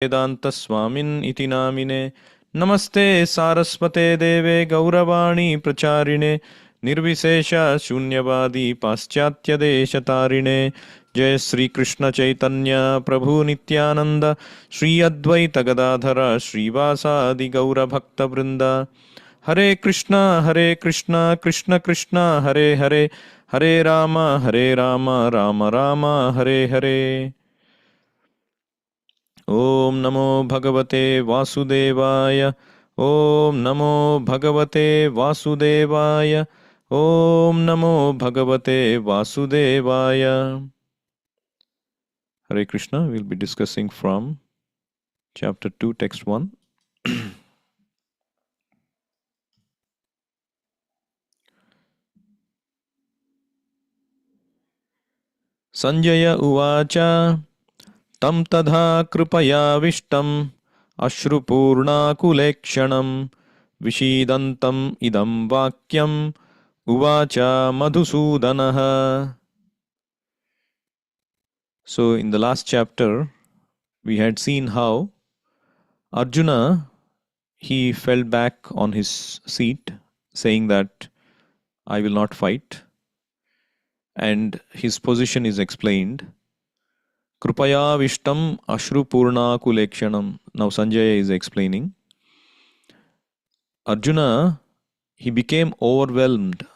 Vedanta Swamin iti namine. Namaste Saraswate Deve Gauravani Pracharine Nirvisesha Shunyavadi Paschatya Deshatarine. Jai Sri Krishna Chaitanya Prabhu Nityananda Sri Advaita Gadadhara Sri Vasadi Gaura Bhakta Vrinda. Hare Krishna, Krishna Krishna, Hare Hare, Hare Rama, Rama Rama, Hare Hare. Om Namo Bhagavate Vasudevaya. Om Namo Bhagavate Vasudevaya. Om Namo Bhagavate Vasudevaya. Hare Krishna, we'll be discussing from chapter 2, text 1. Sanjaya Uvacha Tam Tadha Kripayavistam Ashrupurnakulekshanam Vishidantam Idam Vakyam Uvacha Madhusudanaha. So in the last chapter, we had seen how Arjuna, he fell back on his seat, saying that I will not fight. And his position is explained. Krupaya Vishtam Ashru Purna Kulekshanam. Now Sanjaya is explaining. Arjuna, he became overwhelmed,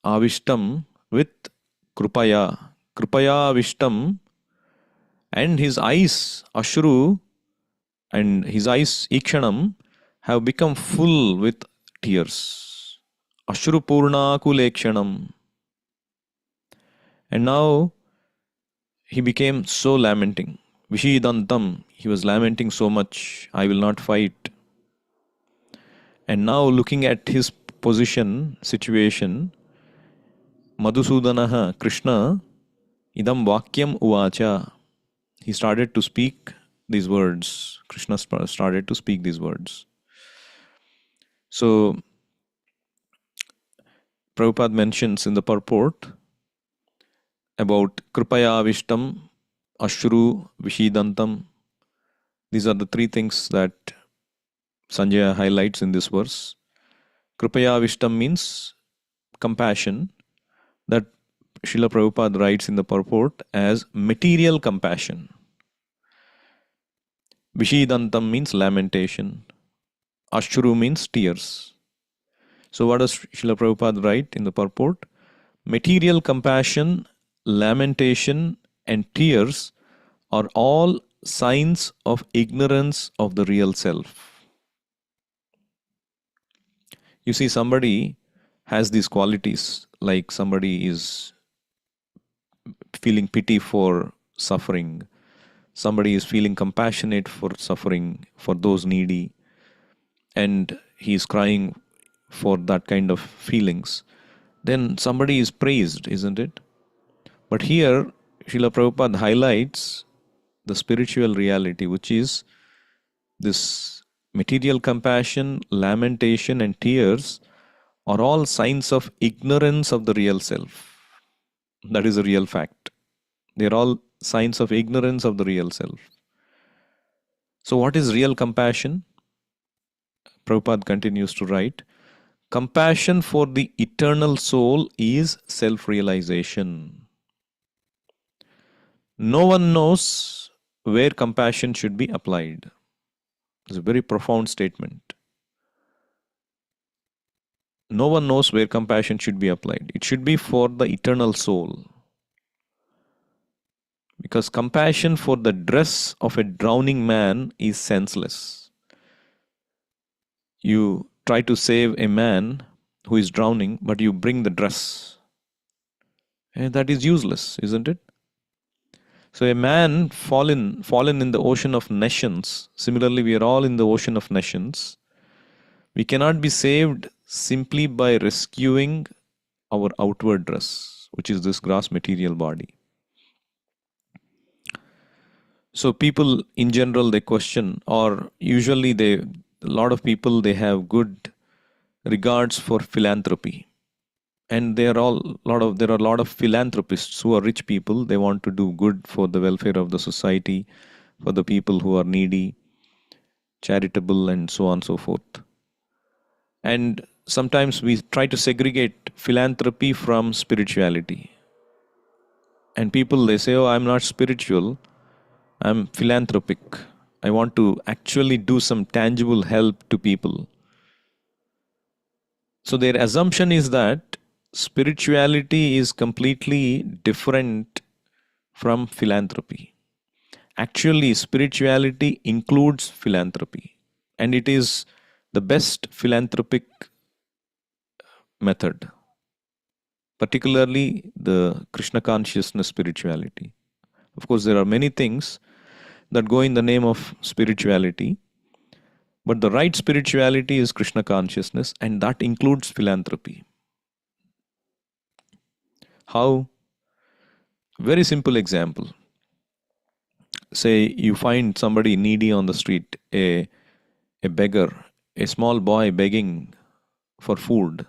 Avishtam, with Krupaya. Krupaya Vishtam, and his eyes, Ashru, and his eyes, Ikshanam, have become full with tears. Ashru Purna Kulekshanam. And now he became so lamenting. Vishidantam, he was lamenting so much, I will not fight. And now looking at his position, situation, Madhusudanaha, Krishna, idam vakyam uvacha. He started to speak these words. Krishna started to speak these words. So, Prabhupada mentions in the purport about Kripaya Vishtam, Ashru, Vishidantam. These are the three things that Sanjaya highlights in this verse. Kripaya Vishtam means compassion, that Srila Prabhupada writes in the purport as material compassion. Vishidantam means lamentation. Ashru means tears. So what does Srila Prabhupada write in the purport? Material compassion, lamentation and tears are all signs of ignorance of the real self. You see, somebody has these qualities, like somebody is feeling pity for suffering, somebody is feeling compassionate for suffering, for those needy, and he is crying for that kind of feelings. Then somebody is praised, isn't it? But here, Srila Prabhupada highlights the spiritual reality, which is this material compassion, lamentation, and tears are all signs of ignorance of the real self. That is a real fact. They are all signs of ignorance of the real self. So, what is real compassion? Prabhupada continues to write, compassion for the eternal soul is self-realization. No one knows where compassion should be applied. It's a very profound statement. No one knows where compassion should be applied. It should be for the eternal soul. Because compassion for the dress of a drowning man is senseless. You try to save a man who is drowning, but you bring the dress. And that is useless, isn't it? So a man fallen in the ocean of nations, similarly we are all in the ocean of nations. We cannot be saved simply by rescuing our outward dress, which is this gross material body. So people in general, they question, or usually a lot of people, they have good regards for philanthropy. And there are a lot of philanthropists who are rich people. They want to do good for the welfare of the society, for the people who are needy. charitable, and so on and so forth. And sometimes we try to segregate philanthropy from spirituality. And people, they say, oh, I'm not spiritual, I'm philanthropic. I want to actually do some tangible help to people. So their assumption is that spirituality is completely different from philanthropy. Actually, spirituality includes philanthropy, and it is the best philanthropic method, particularly the Krishna consciousness spirituality. Of course, there are many things that go in the name of spirituality, but the right spirituality is Krishna consciousness, and that includes philanthropy. How? Very simple example. Say you find somebody needy on the street, a beggar, a small boy begging for food.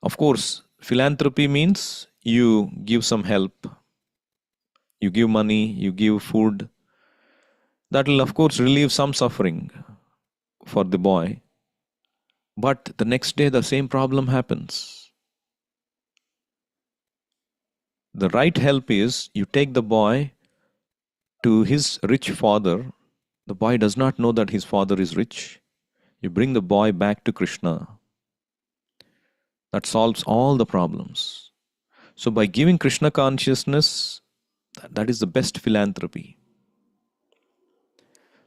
Of course, philanthropy means you give some help, you give money, you give food. That will, of course, relieve some suffering for the boy. But the next day, the same problem happens. The right help is you take the boy to his rich father. The boy does not know that his father is rich. You bring the boy back to Krishna. That solves all the problems. So by giving Krishna consciousness, that is the best philanthropy.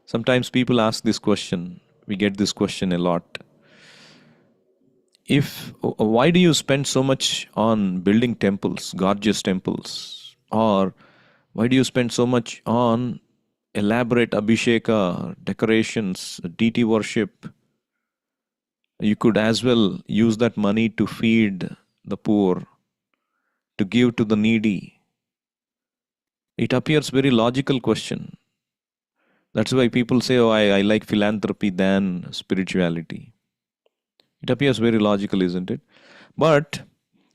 Sometimes people ask this question. We get this question a lot. Why do you spend so much on building temples, gorgeous temples? Or why do you spend so much on elaborate abhisheka, decorations, deity worship? You could as well use that money to feed the poor, to give to the needy. It appears very logical question. That's why people say, oh, I like philanthropy than spirituality. It appears very logical, isn't it? But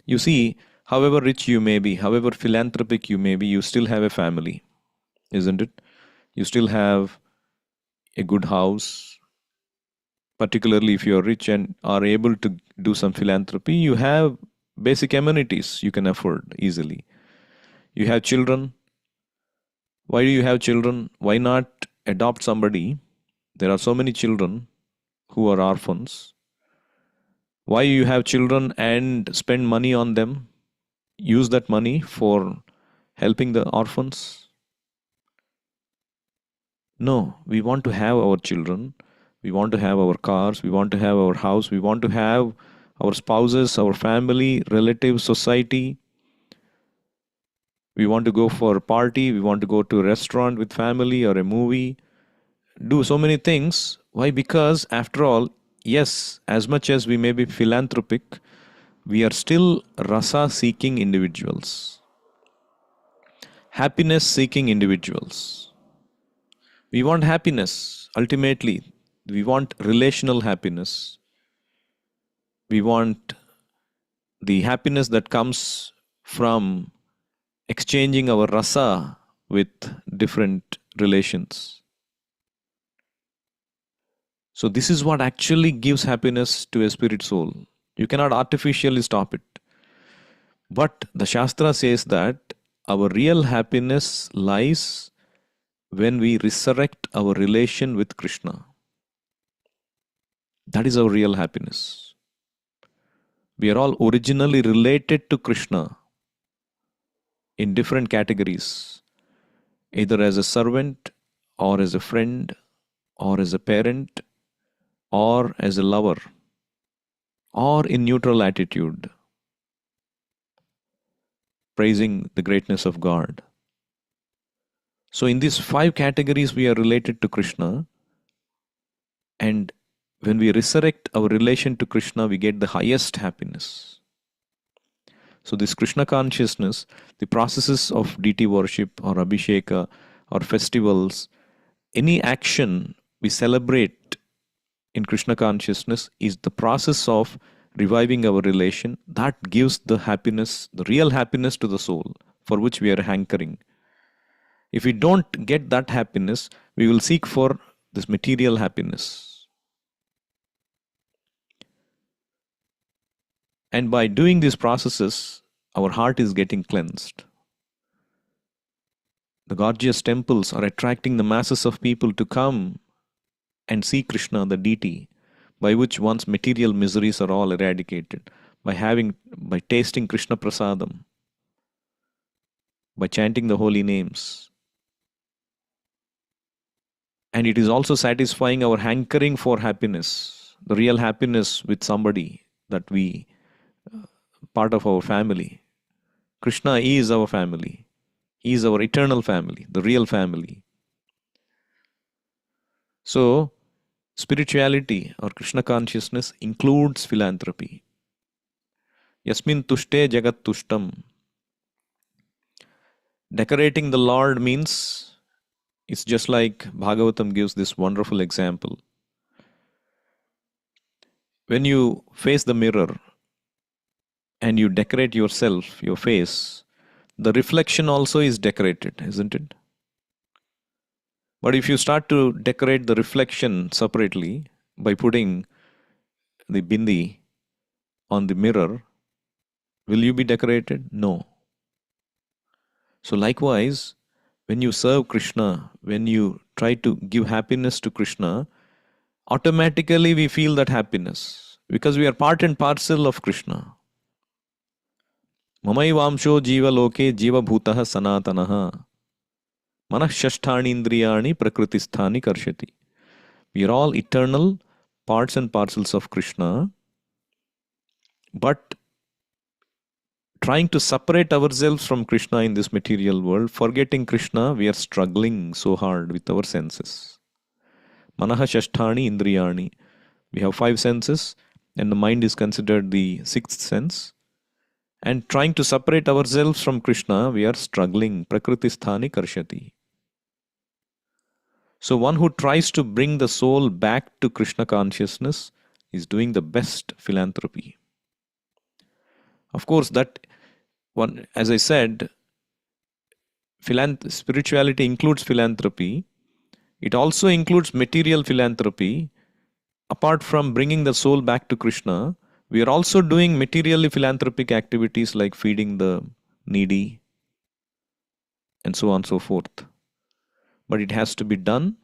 you see, however rich you may be, however philanthropic you may be, you still have a family, isn't it? You still have a good house. Particularly if you are rich and are able to do some philanthropy, you have basic amenities you can afford easily. You have children. Why do you have children? Why not adopt somebody? There are so many children who are orphans. Why you have children and spend money on them? Use that money for helping the orphans? No, we want to have our children. We want to have our cars. We want to have our house. We want to have our spouses, our family, relatives, society. We want to go for a party. We want to go to a restaurant with family or a movie. Do so many things. Why? Because after all, yes, as much as we may be philanthropic, we are still rasa seeking individuals, happiness seeking individuals. We want happiness. Ultimately, we want relational happiness. We want the happiness that comes from exchanging our rasa with different relations. So this is what actually gives happiness to a spirit soul. You cannot artificially stop it. But the Shastra says that our real happiness lies when we resurrect our relation with Krishna. That is our real happiness. We are all originally related to Krishna in different categories, either as a servant or as a friend or as a parent or as a lover or in neutral attitude, praising the greatness of God. So in these 5 categories we are related to Krishna, and when we resurrect our relation to Krishna, we get the highest happiness. So this Krishna consciousness, the processes of deity worship or abhisheka or festivals, any action we celebrate in Krishna consciousness is the process of reviving our relation that gives the happiness, the real happiness to the soul for which we are hankering. If we don't get that happiness, we will seek for this material happiness. And by doing these processes, our heart is getting cleansed. The gorgeous temples are attracting the masses of people to come and see Krishna, the deity, by which one's material miseries are all eradicated, by tasting Krishna Prasadam, by chanting the holy names. And it is also satisfying our hankering for happiness, the real happiness with somebody that we, part of our family. Krishna is our family. He is our eternal family, the real family. So, spirituality or Krishna consciousness includes philanthropy. Yasmin tushte jagat tushtam. Decorating the Lord means it's just like Bhagavatam gives this wonderful example. When you face the mirror and you decorate yourself, your face, the reflection also is decorated, isn't it? But if you start to decorate the reflection separately by putting the bindi on the mirror, will you be decorated? No. So likewise, when you serve Krishna, when you try to give happiness to Krishna, automatically we feel that happiness because we are part and parcel of Krishna. Mamaivamsho jiva loke jiva bhutaha sanatanaha manah shashthani indriyani prakritisthani karshati. We are all eternal parts and parcels of Krishna, but trying to separate ourselves from Krishna in this material world, forgetting Krishna, we are struggling so hard with our senses. Manaha shashthani indriyani. We have 5 senses, and the mind is considered the 6th sense. And trying to separate ourselves from Krishna, we are struggling. Prakritisthani karshati. So one who tries to bring the soul back to Krishna consciousness is doing the best philanthropy. Of course, that one, as I said, spirituality includes philanthropy. It also includes material philanthropy. Apart from bringing the soul back to Krishna, we are also doing materially philanthropic activities like feeding the needy and so on and so forth. But it has to be done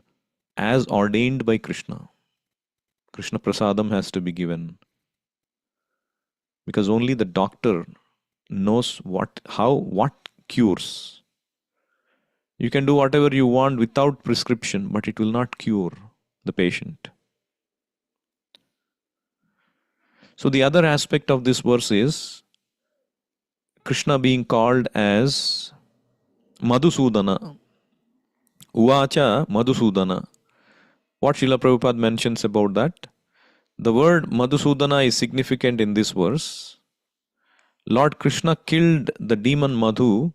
as ordained by Krishna. Krishna Prasadam has to be given. Because only the doctor knows what cures. You can do whatever you want without prescription, but it will not cure the patient. So the other aspect of this verse is Krishna being called as Madhusudana. Uvacha Madhusudana. What Srila Prabhupada mentions about that? The word Madhusudana is significant in this verse. Lord Krishna killed the demon Madhu,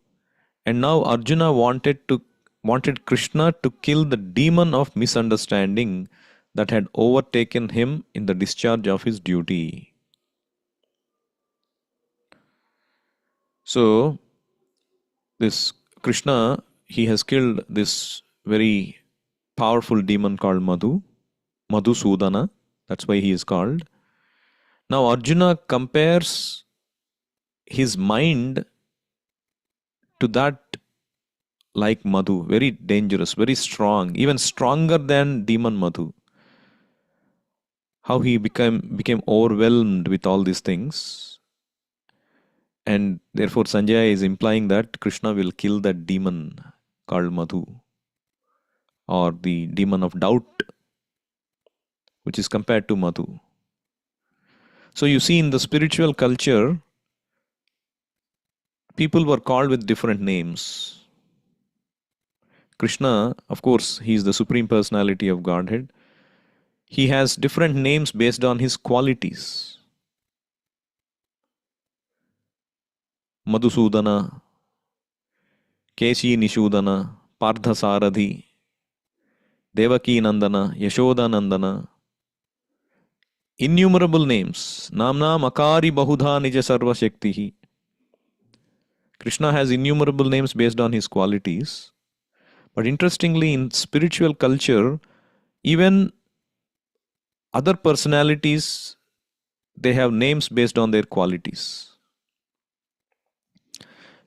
and now Arjuna wanted Krishna to kill the demon of misunderstanding that had overtaken him in the discharge of his duty. So, this Krishna, he has killed this very powerful demon called Madhusudana. That's why he is called. Now Arjuna compares his mind to that like Madhu, very dangerous, very strong, even stronger than demon Madhu. How he became overwhelmed with all these things. And therefore Sanjaya is implying that Krishna will kill that demon called Madhu, or the demon of doubt, which is compared to Madhu. So you see, in the spiritual culture, people were called with different names. Krishna, of course, he is the Supreme Personality of Godhead. He has different names based on his qualities. Madhusudana, Keshi Nishudana, Partha Saradhi, Devaki Nandana, Yashoda Nandana. Innumerable names. Namna Makari Bahudha Nija Sarva Shaktihi. Krishna has innumerable names based on his qualities. But interestingly, in spiritual culture, Even other personalities, they have names based on their qualities.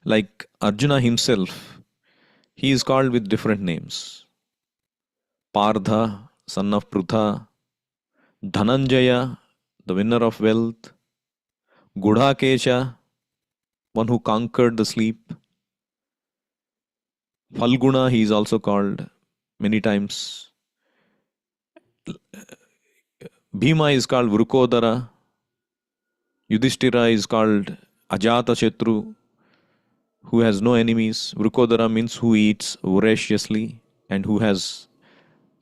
Like Arjuna himself, he is called with different names. Pardha, son of Prutha; Dhananjaya, the winner of wealth; Gudhakesha, one who conquered the sleep; Falguna, he is also called many times. Bhima is called Vrukodara. Yudhishthira is called Ajata Shatru, who has no enemies. Vrukodara means who eats voraciously and who has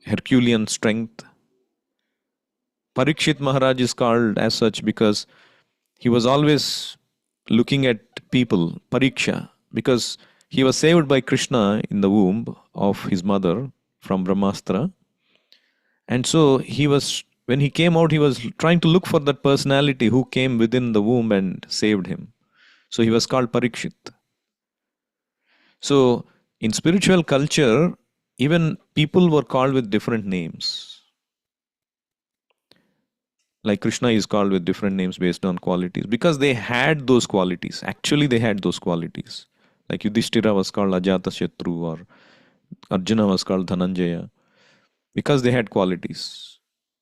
Herculean strength. Parikshit Maharaj is called as such because he was always looking at people, Pariksha, because he was saved by Krishna in the womb of his mother from Brahmastra. And so when he came out, he was trying to look for that personality who came within the womb and saved him. So he was called Parikshit. So in spiritual culture, even people were called with different names. Like Krishna is called with different names based on qualities because they had those qualities. Actually, they had those qualities. Like Yudhishthira was called Ajata Shatru, or Arjuna was called Dhananjaya, because they had qualities.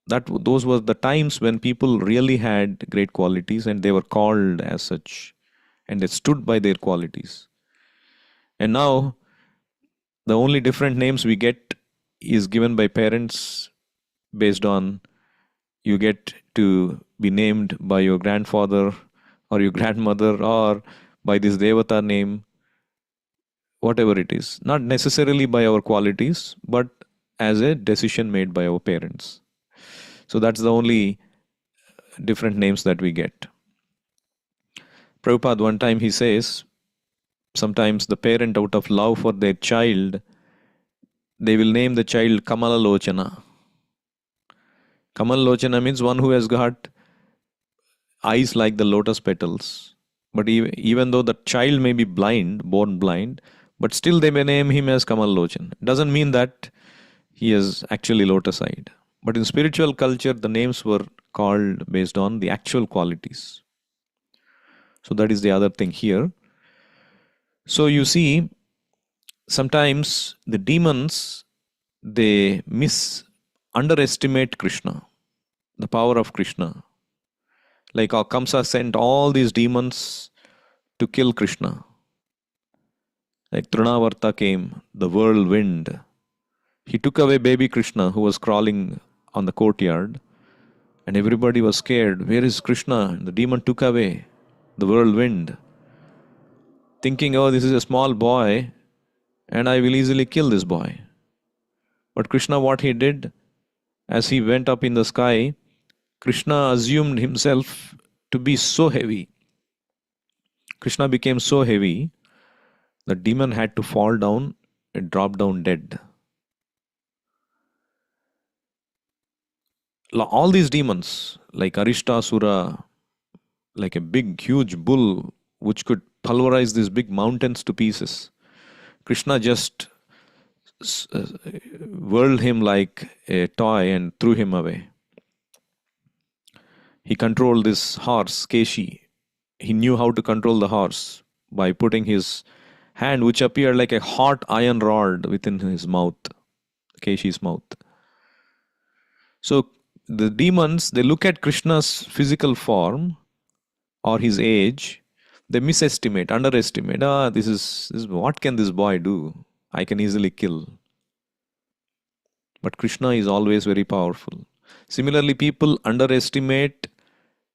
Those were the times when people really had great qualities and they were called as such and they stood by their qualities. And now the only different names we get is given by parents based on you get to be named by your grandfather or your grandmother or by this Devata name, whatever it is. Not necessarily by our qualities, but as a decision made by our parents. So that's the only different names that we get. Prabhupada, one time he says, sometimes the parent, out of love for their child, they will name the child Kamala Lochana. Kamala Lochana means one who has got eyes like the lotus petals. But even though the child may be blind, born blind, but still they may name him as Kamal Lochan. Doesn't mean that he is actually lotus-eyed. But in spiritual culture, the names were called based on the actual qualities. So that is the other thing here. So you see, sometimes the demons, they underestimate Krishna, the power of Krishna. Like Kamsa sent all these demons to kill Krishna. Like Trinavarta came, the whirlwind. He took away baby Krishna who was crawling on the courtyard, and everybody was scared. Where is Krishna? And the demon took away the whirlwind, thinking, oh, this is a small boy and I will easily kill this boy. But Krishna, what he did, as he went up in the sky, Krishna assumed himself to be so heavy. Krishna became so heavy, the demon had to fall down and drop down dead. All these demons, like Arishtasura, like a big, huge bull which could pulverize these big mountains to pieces, Krishna just whirled him like a toy and threw him away. He controlled this horse, Keshi. He knew how to control the horse by putting his hand, which appeared like a hot iron rod, within his mouth, Keshi's mouth. So the demons, they look at Krishna's physical form or his age, they underestimate. This is what can this boy do? I can easily kill. But Krishna is always very powerful. Similarly, people underestimate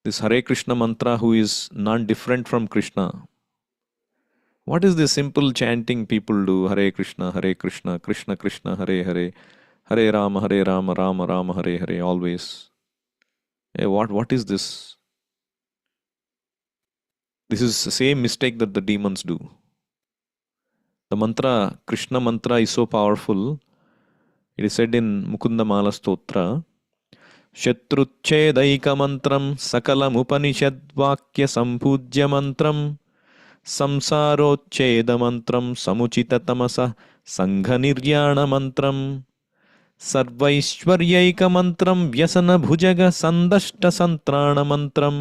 this Hare Krishna mantra, who is not different from Krishna. What is this simple chanting people do? Hare Krishna, Krishna Krishna, Hare Hare, Hare Rama, Rama Rama, Hare Hare, always. What is this? This is the same mistake that the demons do. The mantra, Krishna mantra, is so powerful. It is said in Mukunda Mala Stotra, Shatruchedaika mantram sakalam upanishad vakya sampujya mantram samsarocheda mantram samuchita tamasa sangha niryana mantram सर्वैश्वर्यैकमन्त्रं व्यसनभुजग सन्दष्टसन्त्राणमन्त्रं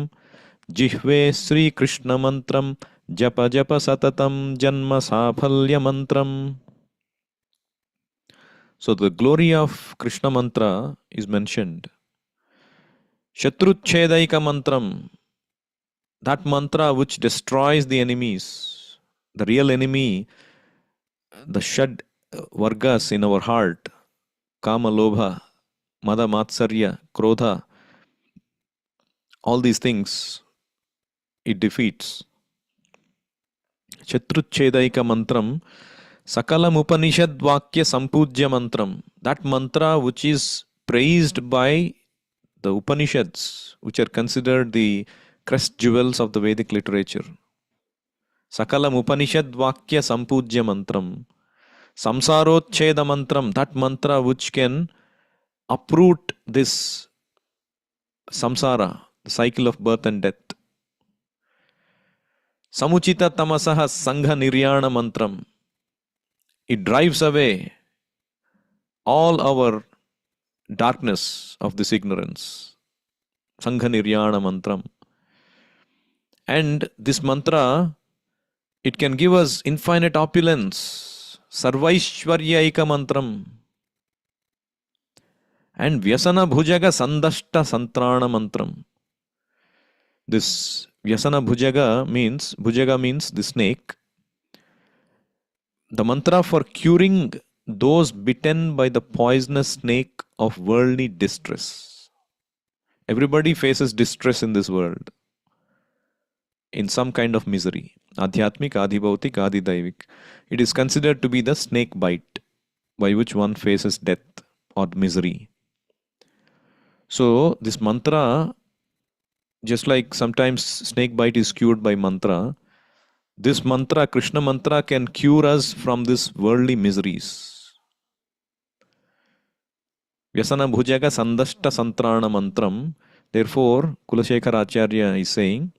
जिह्वे श्रीकृष्णमन्त्रं जप जप सततं जन्म साफल्यमन्त्रम्. So the glory of Krishna mantra is mentioned. Shatruchhedaika mantram, that mantra which destroys the enemies, the real enemy, the shad vargas in our heart, kama, lobha, mada, matsarya, krodha, all these things it defeats. Shatruchhedaika mantram, sakalam upanishad vakya sampujya mantram, that mantra which is praised by the Upanishads, which are considered the crest jewels of the Vedic literature. Sakalam Upanishad Vakya Sampujya Mantram. Samsarocheda Mantram, that mantra which can uproot this samsara, the cycle of birth and death. Samuchita Tamasaha Sangha Niryana Mantram. It drives away all our darkness of this ignorance. Sangha Niryana Mantram. And this mantra, it can give us infinite opulence. Sarvaishwaryaika mantram. And Vyasana Bhujaga Sandashta Santrana mantram. This Vyasana Bhujaga means the snake. The mantra for curing those bitten by the poisonous snake of worldly distress. Everybody faces distress in this world, in some kind of misery. Adhyatmik, Adhibautik, Adidaivik. It is considered to be the snake bite by which one faces death or misery. So this mantra, just like sometimes snake bite is cured by mantra, this mantra, Krishna mantra, can cure us from this worldly miseries. Vyasana Bhujaga Sandashta Santrana mantram. Therefore, Kulashekara Acharya is saying,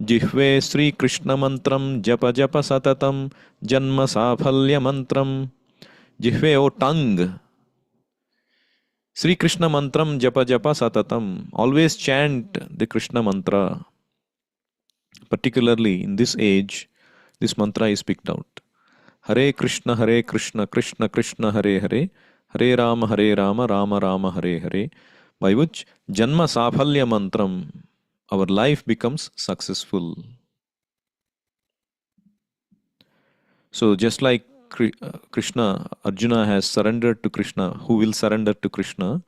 Jihve Sri Krishna mantram japa japa satatam janma safalya mantram. Jihve, O tongue, Sri Krishna mantram japa japa satatam. Always chant the Krishna mantra. Particularly in this age, this mantra is picked out. Hare Krishna, Krishna Krishna, Hare Hare, Hare Rama, Rama Rama, Hare Hare. By which Janma Safalya mantram, our life becomes successful. So just like Krishna, Arjuna has surrendered to Krishna, who will surrender to Krishna?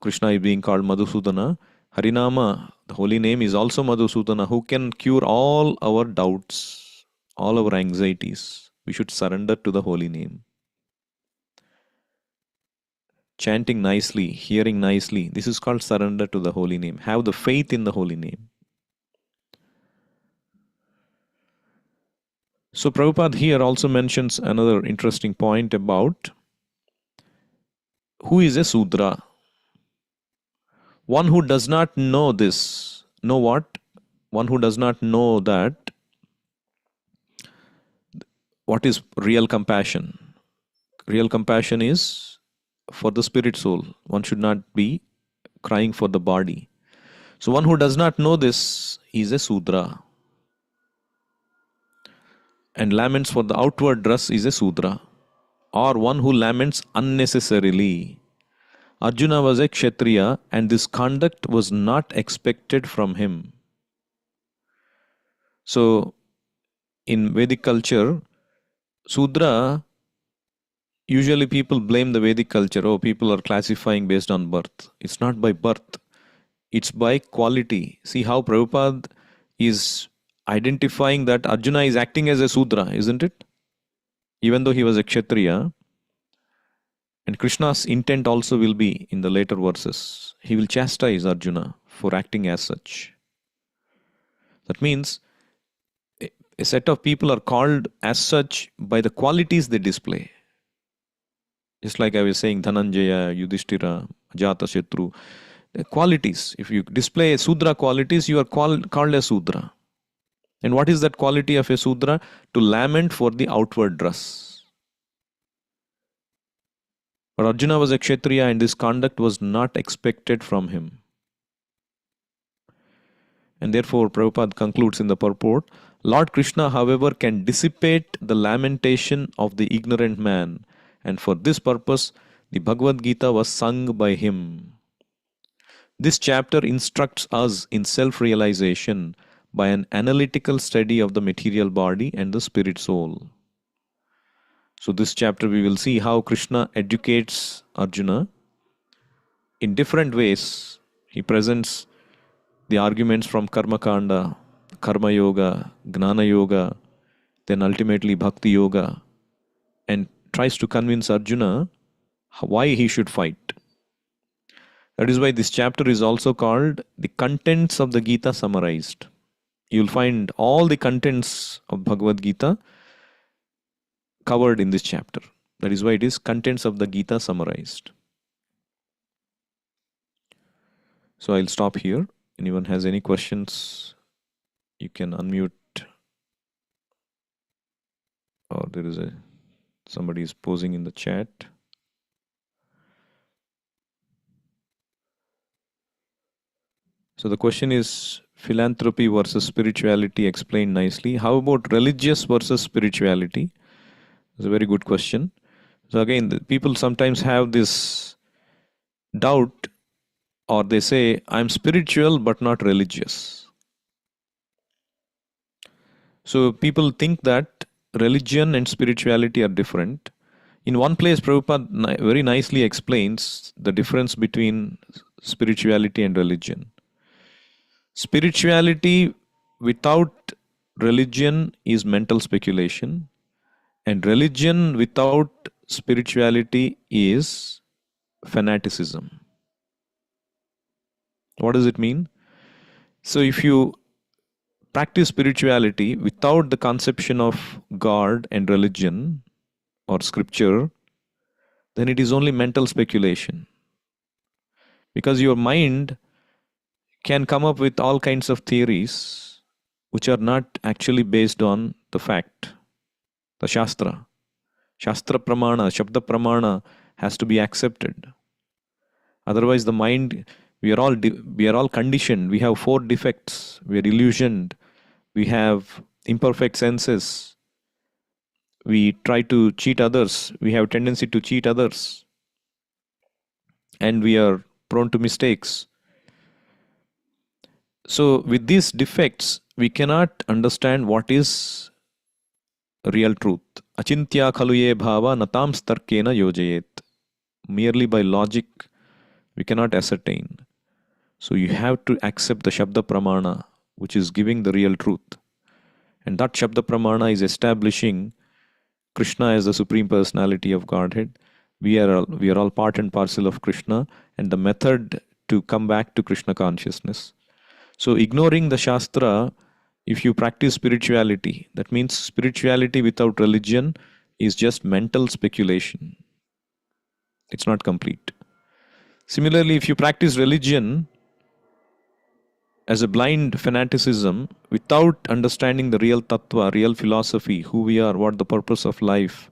Krishna is being called Madhusudana. Harinama, the holy name, is also Madhusudana, who can cure all our doubts, all our anxieties. We should surrender to the holy name. Chanting nicely, hearing nicely, this is called surrender to the holy name. Have the faith in the holy name. So Prabhupada here also mentions another interesting point about who is a Sudra. One who does not know this, know what? One who does not know that, what is real compassion? Real compassion is for the spirit soul. One should not be crying for the body. So one who does not know this is a Sudra. And laments for the outward dress is a Sudra. Or one who laments unnecessarily. Arjuna was a Kshatriya and this conduct was not expected from him. So in Vedic culture, Sudra, usually people blame the Vedic culture. Oh, people are classifying based on birth. It's not by birth. It's by quality. See how Prabhupada is identifying that Arjuna is acting as a Sudra, isn't it? Even though he was a Kshatriya. And Krishna's intent also will be in the later verses. He will chastise Arjuna for acting as such. That means a set of people are called as such by the qualities they display. Just like I was saying, Dhananjaya, Yudhishthira, Ajatashatru. The qualities. If you display Sudra qualities, you are called a Sudra. And what is that quality of a Sudra? To lament for the outward dress. But Arjuna was a Kshatriya and this conduct was not expected from him. And therefore, Prabhupada concludes in the purport, Lord Krishna, however, can dissipate the lamentation of the ignorant man, and for this purpose, the Bhagavad Gita was sung by him. This chapter instructs us in self realization by an analytical study of the material body and the spirit soul. So, this chapter we will see how Krishna educates Arjuna in different ways. He presents the arguments from Karma Kanda, Karma Yoga, Gnana Yoga, then ultimately Bhakti Yoga, and tries to convince Arjuna why he should fight. That is why this chapter is also called the contents of the Gita summarized. You will find all the contents of Bhagavad Gita covered in this chapter. That is why it is contents of the Gita summarized. So I'll stop here. Anyone has any questions, you can unmute, or there is somebody is posing in the chat. So the question is philanthropy versus spirituality explained nicely. How about religious versus spirituality? It's a very good question. So again, people sometimes have this doubt, or they say, I'm spiritual but not religious. So people think that religion and spirituality are different. In one place, Prabhupada very nicely explains the difference between spirituality and religion. Spirituality without religion is mental speculation, and religion without spirituality is fanaticism. What does it mean? So if you practice spirituality without the conception of God and religion or scripture, then it is only mental speculation. Because your mind can come up with all kinds of theories which are not actually based on the fact, the Shastra. Shastra Pramana, Shabda Pramana has to be accepted. Otherwise, the mind, we are all conditioned. We have 4 defects. We are illusioned. We have imperfect senses. We try to cheat others. We have tendency to cheat others. And we are prone to mistakes. So with these defects, we cannot understand what is real truth. Achintya khaluye bhava natam starkena yojayet. Merely by logic, we cannot ascertain. So you have to accept the Shabda Pramana, which is giving the real truth. And that Shabda Pramana is establishing Krishna as the Supreme Personality of Godhead. We are all part and parcel of Krishna, and the method to come back to Krishna consciousness. So ignoring the Shastra, if you practice spirituality, that means spirituality without religion is just mental speculation. It's not complete. Similarly, if you practice religion as a blind fanaticism without understanding the real tattva, real philosophy, who we are, what the purpose of life,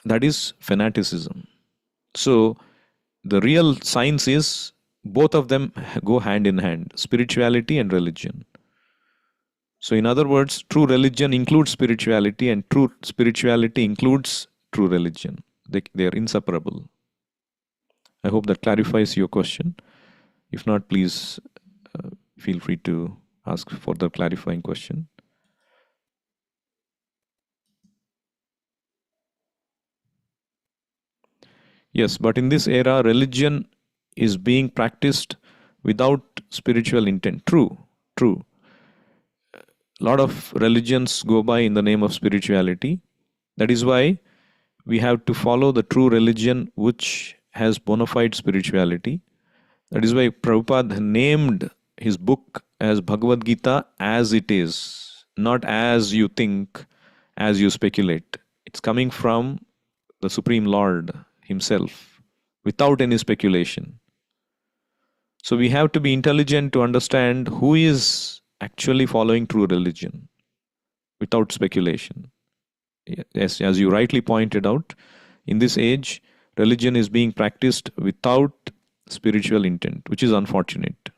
that is fanaticism. So the real science is both of them go hand in hand, spirituality and religion. So in other words, true religion includes spirituality, and true spirituality includes true religion. They are inseparable. I hope that clarifies your question. If not, please feel free to ask further clarifying question. Yes, but in this era, religion is being practiced without spiritual intent. True. A lot of religions go by in the name of spirituality. That is why we have to follow the true religion which has bona fide spirituality. That is why Prabhupada named his book as Bhagavad Gita as it is, not as you think, as you speculate. It's coming from the Supreme Lord himself, without any speculation. So we have to be intelligent to understand who is actually following true religion without speculation. Yes, as you rightly pointed out, In this age, religion is being practiced without spiritual intent, which is unfortunate.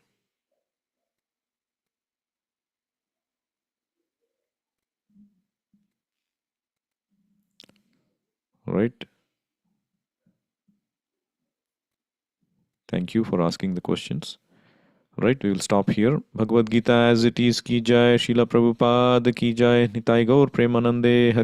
Right? Thank you for asking the questions. Right, we will stop here. Bhagavad Gita as it is ki jai, Srila Prabhupada ki jai, Nitai Gaur Premanande Hari